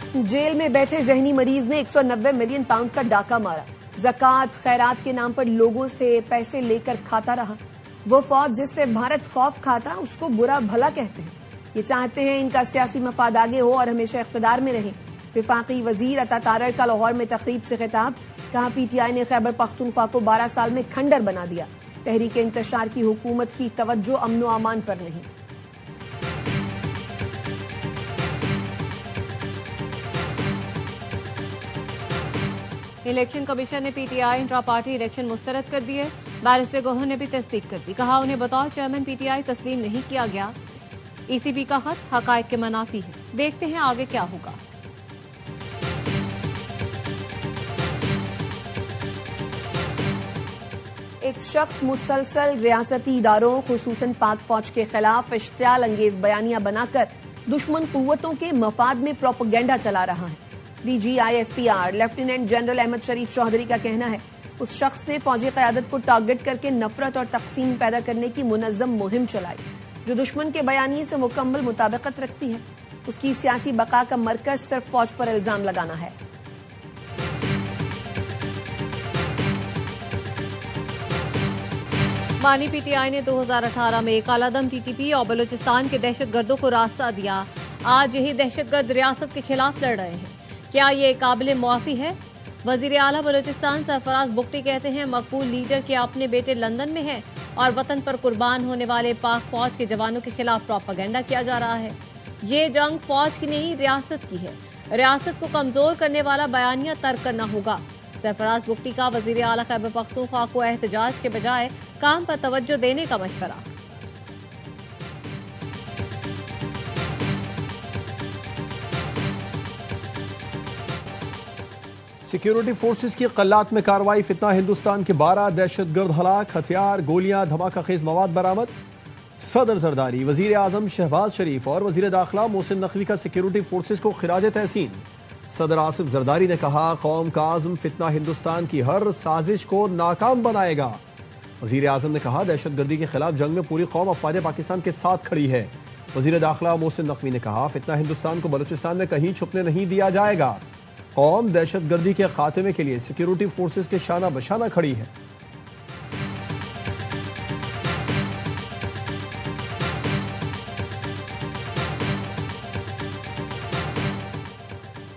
Jail में बैठे जहनी मरीज ने 190 मिलियन पाउंड का डाका मारा। ज़कात खैरात के नाम पर लोगों से पैसे लेकर खाता रहा। वो फौज जिससे भारत खौफ खाता उसको बुरा भला कहते हैं। ये चाहते हैं इनका सियासी मफाद आगे हो और हमेशा इख्तिदार में रहे। वफाकी वजीर अता तारड़ का लाहौर में तकरीब से खिताब, कहा पीटीआई ने खैबर पख्तूनख्वा को 12 साल में खंडर बना दिया। तहरीक इंतशार की हुकूमत की तवज्जो अमन व अमान पर नहीं। इलेक्शन कमीशन ने पीटीआई इंट्रा पार्टी इलेक्शन मुस्तरद कर दिए। बैरिस्टर गोहर ने भी तस्दीक कर दी, कहा उन्हें बतौर चेयरमैन पीटीआई तस्लीम नहीं किया गया। ईसीबी का खत हकायक के मनाफी है। देखते हैं आगे क्या होगा। एक शख्स मुसलसल रियासती इदारों खुसूसन पाक फौज के खिलाफ इश्तियाल अंगेज बयानियां बनाकर दुश्मन कुव्वतों के मफाद में प्रोपेगेंडा चला रहा है। DGISPR लेफ्टिनेंट जनरल अहमद शरीफ चौधरी का कहना है उस शख्स ने फौजी क़यादत को टारगेट करके नफरत और तकसीम पैदा करने की मुनज़्ज़म मुहिम चलाई जो दुश्मन के बयानी से मुकम्मल मुताबिकत रखती है। उसकी सियासी बका का मरकज सिर्फ फौज पर इल्जाम लगाना है। बानी पीटीआई ने 2018 में कालादम TTP और बलूचिस्तान के दहशतगर्दों को रास्ता दिया। आज यही दहशतगर्द रियासत के खिलाफ लड़ रहे हैं। क्या ये काबिल मुआफी है? वजीर आला बलूचिस्तान सरफराज बुगटी कहते हैं मकबूल लीडर के अपने बेटे लंदन में हैं और वतन पर कुर्बान होने वाले पाक फौज के जवानों के खिलाफ प्रोपेगेंडा किया जा रहा है। ये जंग फौज की नहीं रियासत की है। रियासत को कमजोर करने वाला बयानिया तर्क करना होगा। सरफराज बुगटी का वजीर आला खैबर पख्तूनख्वा को एहतजाज के बजाय काम पर तवज्जो देने का मशवरा। सिक्योरिटी फोर्सेस की क़ल्लात में कार्रवाई, फितना हिंदुस्तान के 12 दहशतगर्द हलाक, हथियार, गोलियां, धमाका खेज मवाद बरामद। सदर जरदारी, वजीर आजम शहबाज शरीफ और वजीर दाखिला मोहसिन नकवी का सिक्योरिटी फोर्सेस को खिराज तहसीन। सदर आसिफ जरदारी ने कहा कौम का आज़म फितना हिंदुस्तान की हर साजिश को नाकाम बनाएगा। वजीर आजम ने कहा दहशतगर्दी के खिलाफ जंग में पूरी कौम अफवाज पाकिस्तान के साथ खड़ी है। वजीर दाखिला मोहसिन नकवी ने कहा फितना हिंदुस्तान को बलूचिस्तान में कहीं छुपने नहीं दिया जाएगा। कौम दहशतगर्दी के खात्मे के लिए सिक्योरिटी फोर्सेस के शाना बशाना खड़ी है।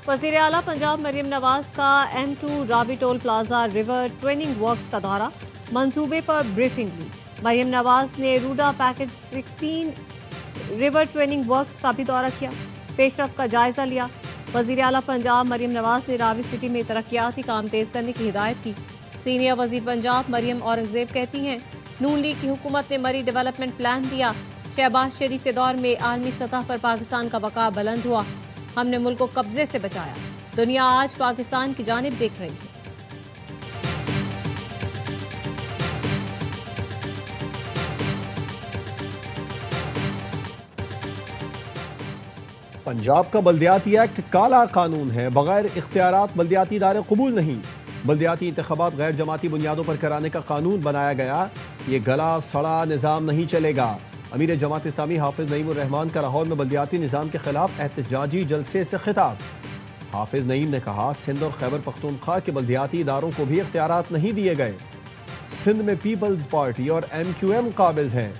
वज़ीर आला पंजाब मरियम नवाज का M2 Ravi toll plaza river training works का दौरा, मंसूबे पर ब्रीफिंग ली। मरियम नवाज ने RUDA package 16 river training works का भी दौरा किया, पेशरफ का जायजा लिया। वज़ीर आला पंजाब मरियम नवाज ने रावी सिटी में तरक्याती काम तेज करने की हिदायत की। सीनियर वज़ीर पंजाब मरियम औरंगजेब कहती हैं नून लीग की हुकूमत ने मरी डेवलपमेंट प्लान दिया। शहबाज शरीफ के दौर में आलमी सतह पर पाकिस्तान का बका बुलंद हुआ। हमने मुल्क को कब्जे से बचाया। दुनिया आज पाकिस्तान की जानिब देख रही है। पंजाब का बल्दियाती एक्ट काला कानून है, बगैर इख्तियारात बल्दियाती इदारे कबूल नहीं। बल्दियाती इंतखाबात गैर जमाती बुनियादों पर कराने का कानून बनाया गया। ये गला सड़ा निज़ाम नहीं चलेगा। अमीर जमात इस्लामी हाफिज नईम उर रहमान का लाहौर में बल्दियाती निज़ाम के खिलाफ एहतजाजी जलसे से खिताब। हाफिज नईम ने कहा सिंध और खैबर पख्तूनख्वा के बल्दियाती इदारों को भी इख्तियारात नहीं दिए गए। सिंध में पीपल्स पार्टी और MQM काबिज हैं।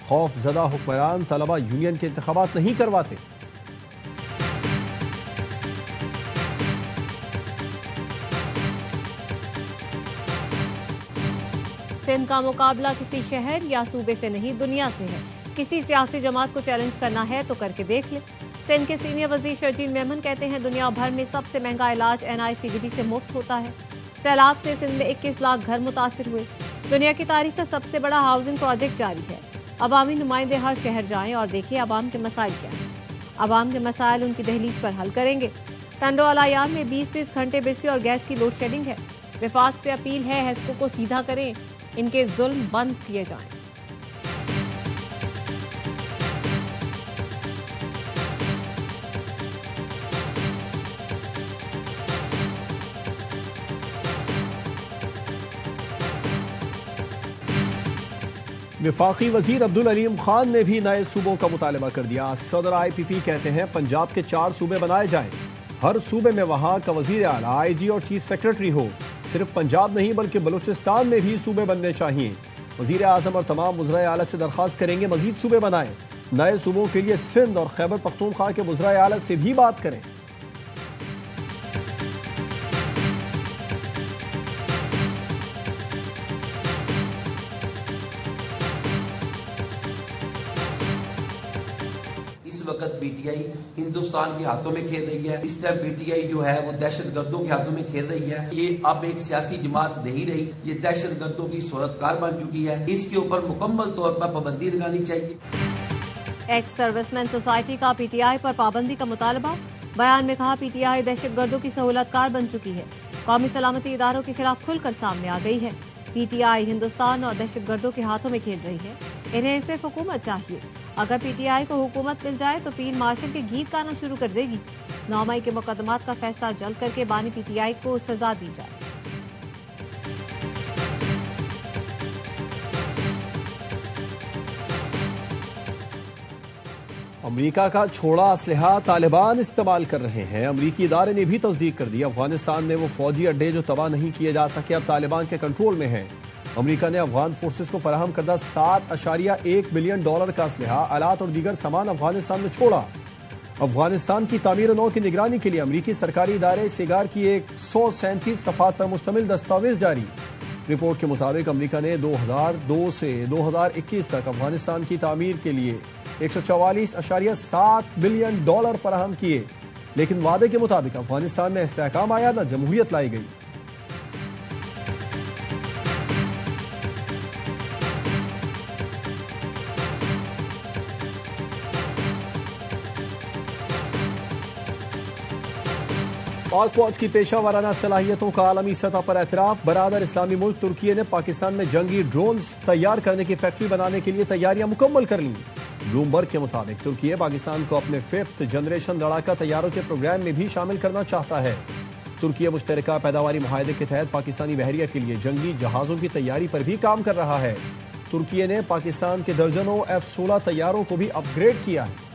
खौफ ज़दा हुक्मरान तलबा यूनियन के इंतखाबात नहीं करवाते। सिंध का मुकाबला किसी शहर या सूबे से नहीं दुनिया से है। किसी सियासी जमात को चैलेंज करना है तो करके देख ले। सिंध के सीनियर वजीर शर्जील मेमन कहते हैं दुनिया भर में सबसे महंगा इलाज NICVD से मुफ्त होता है। सैलाब से सिंध में 21 लाख घर मुतासिर हुए। दुनिया की तारीख का सबसे बड़ा हाउसिंग प्रोजेक्ट जारी है। अवामी नुमाइंदे हर शहर जाएं और देखें अवाम के मसाइल क्या हैं। अवाम के मसाइल उनकी दहलीज पर हल करेंगे। टंडो अलायाम में 20 घंटे बिजली और गैस की लोड शेडिंग है। विफाक से अपील है हेस्को को सीधा करें, इनके जुल्म बंद किए जाएं। वफाकी वजीर अब्दुल अलीम खान ने भी नए सूबों का मुतालबा कर दिया। सदर IPP कहते हैं पंजाब के 4 सूबे बनाए जाएं। ہر صوبے میں وہاں کا وزیر اعلیٰ آئی جی اور چیف سیکرٹری ہو. صرف پنجاب نہیں بلکہ بلوچستان میں بھی صوبے بننے چاہیے. وزیر اعظم اور تمام وزرائے اعلیٰ سے درخواست کریں گے مزید صوبے بنائیں. نئے صوبوں کے لیے سندھ اور خیبر پختونخوا کے وزرائے اعلیٰ سے بھی بات کریں. اس وقت پی ٹی آئی ہندوستان کے ہاتھوں میں کھیل رہی ہے. اس ٹائم پی ٹی آئی جو ہے وہ دہشت گردوں کے ہاتھوں میں کھیل رہی ہے. یہ اب ایک سیاسی جماعت نہیں رہی, یہ دہشت گردوں کی صورتکار بن چکی ہے. اس کے اوپر مکمل طور پر پابندی لگانی چاہیے. ایکس سروس مین سوسائٹی کا پی ٹی آئی پر پابندی کا مطالبہ. بیان میں کہا پی ٹی آئی دہشت گردوں کی سہولت کار بن چکی ہے. قومی سلامتی اداروں کے خلاف کھل کر سامنے آ گئی ہے. پی ٹی آئی ہندوستان اور دہشت گردوں کے ہاتھوں میں کھیل رہی ہے. انہیں صرف حکومت چاہیے. اگر پی ٹی آئی کو حکومت مل جائے تو فیلڈ مارشل کے گیت گانا شروع کر دے گی. 9 مئی کے مقدمات کا فیصلہ جلد کر کے بانی پی ٹی آئی کو سزا دی جائے. امریکہ کا چھوڑا اسلحہ طالبان استعمال کر رہے ہیں. امریکی ادارے نے بھی تصدیق کر دی افغانستان میں وہ فوجی اڈے جو تباہ نہیں کیے جا سکے اب طالبان کے کنٹرول میں ہیں. امریکہ نے افغان فورسز کو فراہم کردہ $7.1 بلین کا اسلحہ آلات اور دیگر سامان افغانستان میں چھوڑا. افغانستان کی تعمیر نو کی نگرانی کے لیے امریکی سرکاری ادارے سیگار کی ایک 137 صفحات پر مشتمل دستاویز جاری. رپورٹ کے مطابق امریکہ نے 2002 سے 2021 تک افغانستان کی تعمیر کے لیے $144.7 بلین فراہم کیے, لیکن وعدے کے مطابق افغانستان میں استحکام آیا نہ جمہوریت لائی گئی. پاک فوج کی پیشہ ورانہ صلاحیتوں کا عالمی سطح پر اعتراف. برادر اسلامی ملک ترکی نے پاکستان میں جنگی ڈرونز تیار کرنے کی فیکٹری بنانے کے لیے تیاریاں مکمل کر لیں. بلومبرگ کے مطابق ترکی پاکستان کو اپنے 5th جنریشن لڑاکا طیاروں کے پروگرام میں بھی شامل کرنا چاہتا ہے. ترکی مشترکہ پیداواری معاہدے کے تحت پاکستانی بحریہ کے لیے جنگی جہازوں کی تیاری پر بھی کام کر رہا ہے. ترکی نے پاکستان کے درجنوں F-16 طیاروں کو بھی اپ گریڈ کیا ہے.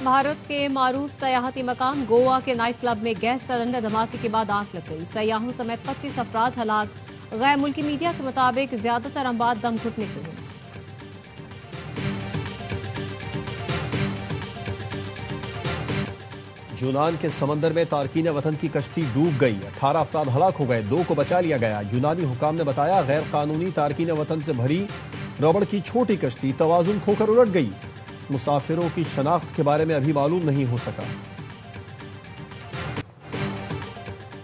بھارت کے معروف سیاحتی مقام گوا کے نائٹ کلب میں گیس سلنڈر دھماکے کے بعد آگ لگ گئی. سیاحوں سمیت 25 افراد ہلاک. غیر ملکی میڈیا کے مطابق زیادہ تر اموات دم گھٹنے سے ہوئی. یونان کے سمندر میں تارکین وطن کی کشتی ڈوب گئی. 18 افراد ہلاک ہو گئے, 2 کو بچا لیا گیا. یونانی حکام نے بتایا غیر قانونی تارکین وطن سے بھری ربڑ کی چھوٹی کشتی توازن کھو کر الٹ گئی. مسافروں کی شناخت کے بارے میں ابھی معلوم نہیں ہو سکا.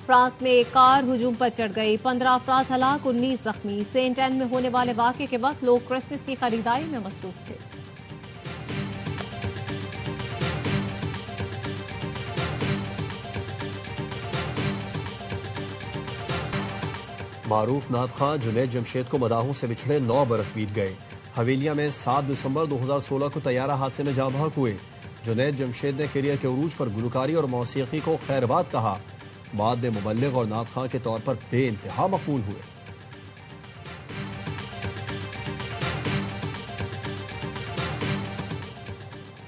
فرانس میں ایک کار ہجوم پر چڑھ گئی. 15 افراد ہلاک, 19 زخمی. سینٹ اینن میں ہونے والے واقعے کے وقت لوگ کرسمس کی خریداری میں مصروف تھے. معروف نعت خواں جنید جمشید کو مداحوں سے بچھڑے 9 برس بیت گئے. حویلیہ میں 7 دسمبر 2016 کو طیارہ حادثے میں جاں بحق ہوئے. جنید جمشید نے کیریئر کے عروج پر گلوکاری اور موسیقی کو خیر بات کہا. بعد میں مبلغ اور نعت خواں کے طور پر بے انتہا مقبول ہوئے.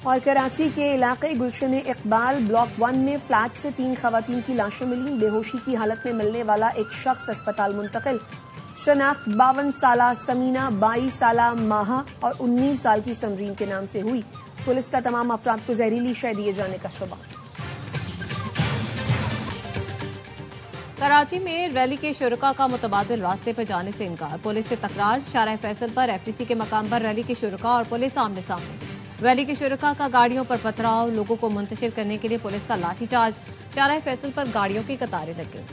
اور کراچی کے علاقے گلشن اقبال بلاک 1 میں فلیٹ سے 3 خواتین کی لاشیں ملیں. بے ہوشی کی حالت میں ملنے والا ایک شخص اسپتال منتقل. شناخت 52 سالہ سمینہ، 22 سالہ ماہا اور 19 سال کی سمرین کے نام سے ہوئی. پولیس کا تمام افراد کو زہریلی شے دیے جانے کا شبہ. کراچی میں ریلی کے شرکاء کا متبادل راستے پر جانے سے انکار. پولیس سے تکرار. شارع فیصل پر ایف ٹی سی کے مقام پر ریلی کے شرکاء اور پولیس آمنے سامنے. ریلی کے شرکاء کا گاڑیوں پر پتھراؤ. لوگوں کو منتشر کرنے کے لیے پولیس کا لاٹھی چارج. شارع فیصل پر گاڑیوں کی قطاریں لگ گئی.